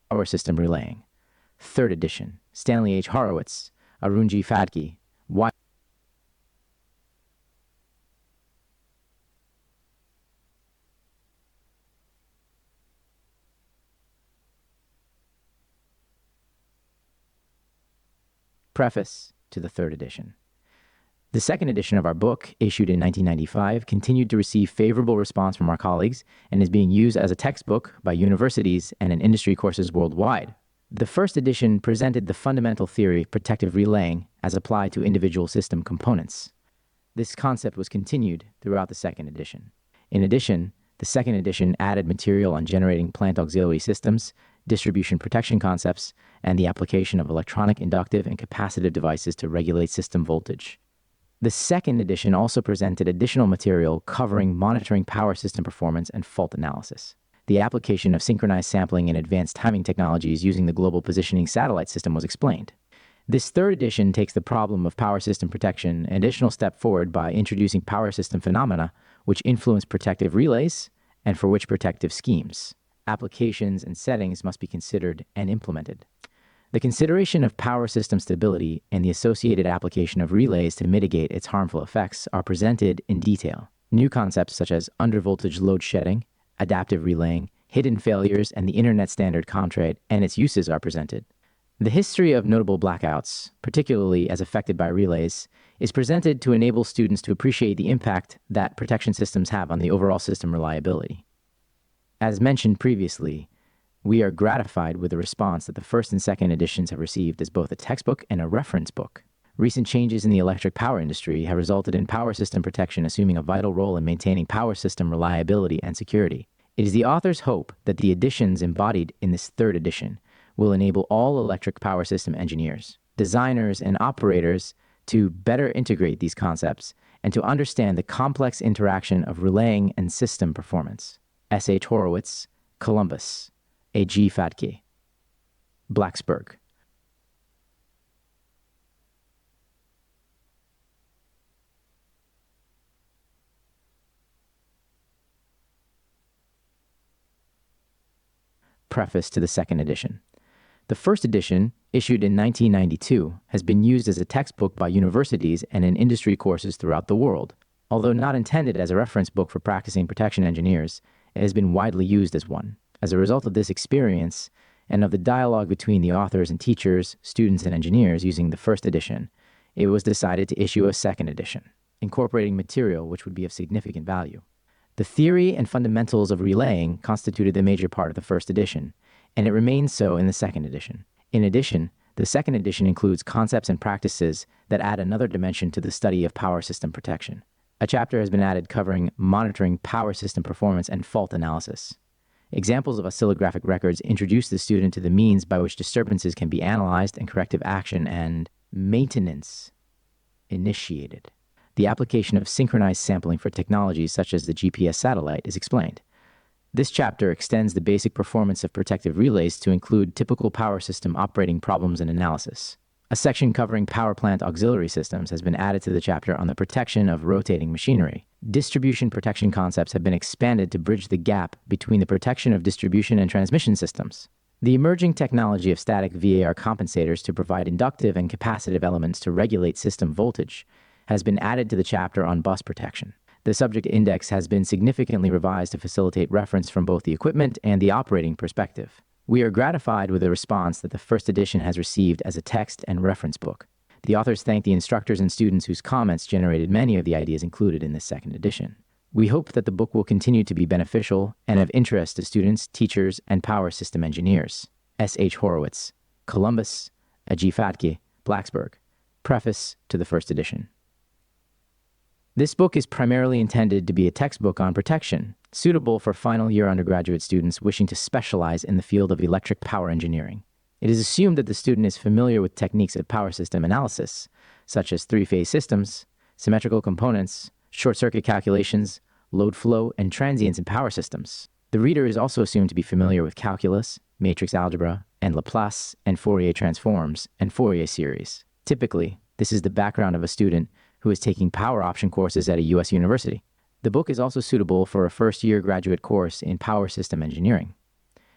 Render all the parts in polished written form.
Power System Relaying. 3rd edition. Stanley H. Horowitz, Arun G. Phadke. Why? Preface to the 3rd edition. The 2nd edition of our book, issued in 1995, continued to receive favorable response from our colleagues and is being used as a textbook by universities and in industry courses worldwide. The 1st edition presented the fundamental theory of protective relaying as applied to individual system components. This concept was continued throughout the 2nd edition. In addition, the 2nd edition added material on generating plant auxiliary systems, distribution protection concepts, and the application of electronic inductive and capacitive devices to regulate system voltage. The 2nd edition also presented additional material covering monitoring power system performance and fault analysis. The application of synchronized sampling and advanced timing technologies using the global positioning satellite system was explained. This 3rd edition takes the problem of power system protection an additional step forward by introducing power system phenomena which influence protective relays and for which protective schemes, applications, and settings must be considered and implemented. The consideration of power system stability and the associated application of relays to mitigate its harmful effects are presented in detail. New concepts such as undervoltage load shedding, adaptive relaying, hidden failures, and the Internet Standard contract and its uses are presented. The history of notable blackouts, particularly as affected by relays, is presented to enable students to appreciate the impact that protection systems have on the overall system reliability. As mentioned previously, we are gratified with the response that the 1st and 2nd editions have received as both a textbook and a reference book. Recent changes in the electric power industry have resulted in power system protection assuming a vital role in maintaining power system reliability and security. It is the author's hope that the additions embodied in this 3rd edition will enable all electric power system engineers, designers, and operators to better integrate these concepts and to understand the complex interaction of relaying and system performance. S. H. Horowitz, Columbus. A. G. Phadke, Blacksburg. Preface to the 2nd edition. The 1st edition, issued in 1992, has been used as a textbook by universities and in industry courses throughout the world. Although not intended as a reference book for practicing protection engineers, it has been widely used as one. As a result of this experience and of the dialogue between the authors and teachers, students, and engineers using the 1st edition, it was decided to issue a 2nd edition, incorporating material which would be of significant value. The theory and fundamentals of relaying constituted the major part of the 1st edition, and it remains so in the 2nd edition. In addition, the 2nd edition includes concepts and practices that add another dimension to the study of power system protection. A chapter has been added covering monitoring power system performance and fault analysis. Examples of oscillographic records introduce the student to the means by which disturbances can be analyzed and corrective action and maintenance initiated. The application of synchronized sampling for technologies such as the GPS satellite is explained. This chapter extends the basic performance of protective relays to include typical power system operating problems and analysis. A section covering power plant auxiliary systems has been added to the chapter on the protection of rotating machinery. Distribution protection concepts have been expanded to bridge the gap between the protection of distribution and transmission systems. The emerging technology of static VAR compensators to provide inductive and capacitive elements to regulate system voltage has been added to the chapter on bus protection. The subject index has been significantly revised to facilitate reference from both the equipment and the operating perspective. We are gratified with the response that the 1st edition has received as a text and reference book. The authors thank the instructors and students whose comments generated many of the ideas included in this 2nd edition. We hope that the book will continue to be beneficial and of interest to students, teachers, and power system engineers. S. H. Horowitz, Columbus. A. G. Phadke, Blacksburg. Preface to the 1st edition. This book is primarily intended to be a textbook on protection, suitable for final year undergraduate students wishing to specialize in the field of electric power engineering. It is assumed that the student is familiar with techniques of power system analysis, such as three-phase systems, symmetrical components, short-circuit calculations, load flow, and transients in power systems. The reader is also assumed to be familiar with calculus, matrix algebra, and Laplace and Fourier transforms and Fourier series. Typically, this is the background of a student who is taking power option courses at a U.S. university. The book is also suitable for a first-year graduate course in power system engineering.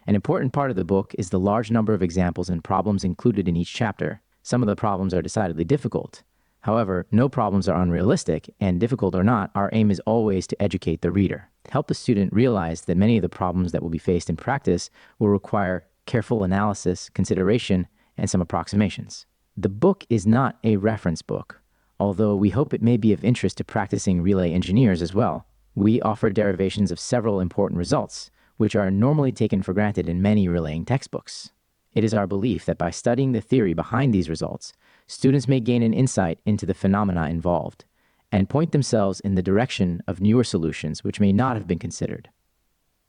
An important part of the book is the large number of examples and problems included in each chapter. Some of the problems are decidedly difficult. However, no problems are unrealistic, and difficult or not, our aim is always to educate the reader. Help the student realize that many of the problems that will be faced in practice will require careful analysis, consideration, and some approximations. The book is not a reference book, although we hope it may be of interest to practicing relay engineers as well. We offer derivations of several important results, which are normally taken for granted in many relaying textbooks. It is our belief that by studying the theory behind these results, students may gain an insight into the phenomena involved and point themselves in the direction of newer solutions which may not have been considered.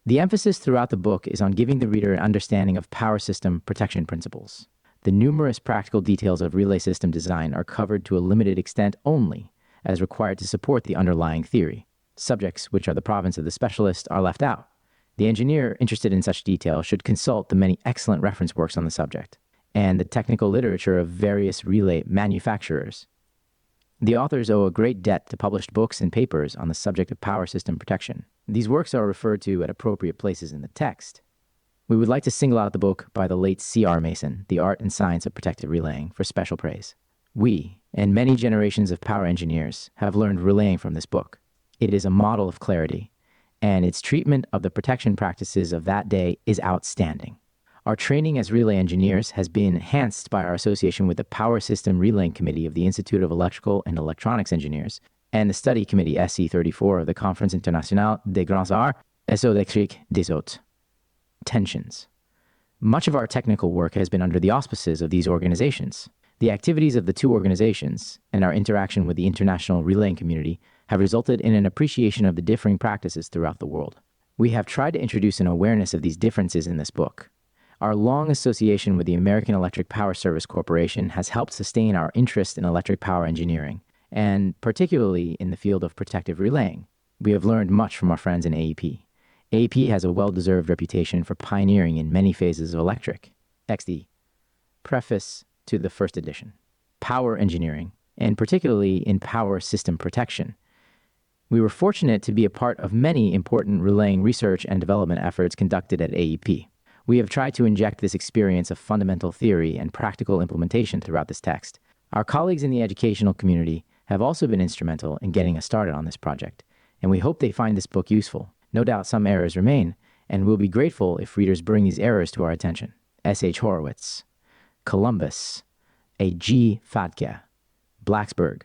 The emphasis throughout the book is on giving the reader an understanding of power system protection principles. The numerous practical details of relay system design are covered to a limited extent only, as required to support the underlying theory. Subjects, which are the province of the specialist, are left out. The engineer interested in such detail should consult the many excellent reference works on the subject and the technical literature of various relay manufacturers. The authors owe a great debt to published books and papers on the subject of power system protection. These works are referred to at appropriate places in the text. We would like to single out the book by the late C.R. Mason, The Art and Science of Protective Relaying, for special praise. We, and many generations of power engineers, have learned relaying from this book. It is a model of clarity, and its treatment of the protection practices of that day is outstanding. Our training as relay engineers has been enhanced by our association with the Power System Relaying Committee of the Institute of Electrical and Electronics Engineers and the Study Committee SC34 of the Conference Internationale des Grands Arts et Électriques des Hautes Tensions. Much of our technical work has been under the auspices of these organizations. The activities of the two organizations and our interaction with the international relaying community have resulted in an appreciation of the differing practices throughout the world. We have tried to introduce an awareness of these differences in this book. Our long association with the American Electric Power Service Corporation has helped sustain our interest in electric power engineering, and particularly in the field of protective relaying. We have learned much from our friends in AEP. AEP has a well-deserved reputation for pioneering in many phases of electric. XD. Preface to the first edition. Power engineering, and particularly in power system protection. We were fortunate to be a part of many important relaying research and development efforts conducted at AEP. We have tried to inject this experience of fundamental theory and practical implementation throughout this text. Our colleagues in the educational community have also been instrumental in getting us started on this project, and we hope they find this book useful. No doubt some errors remain, and we'll be grateful if readers bring these errors to our attention. S.H. Horowitz, Columbus, A.G. Fatke, Blacksburg,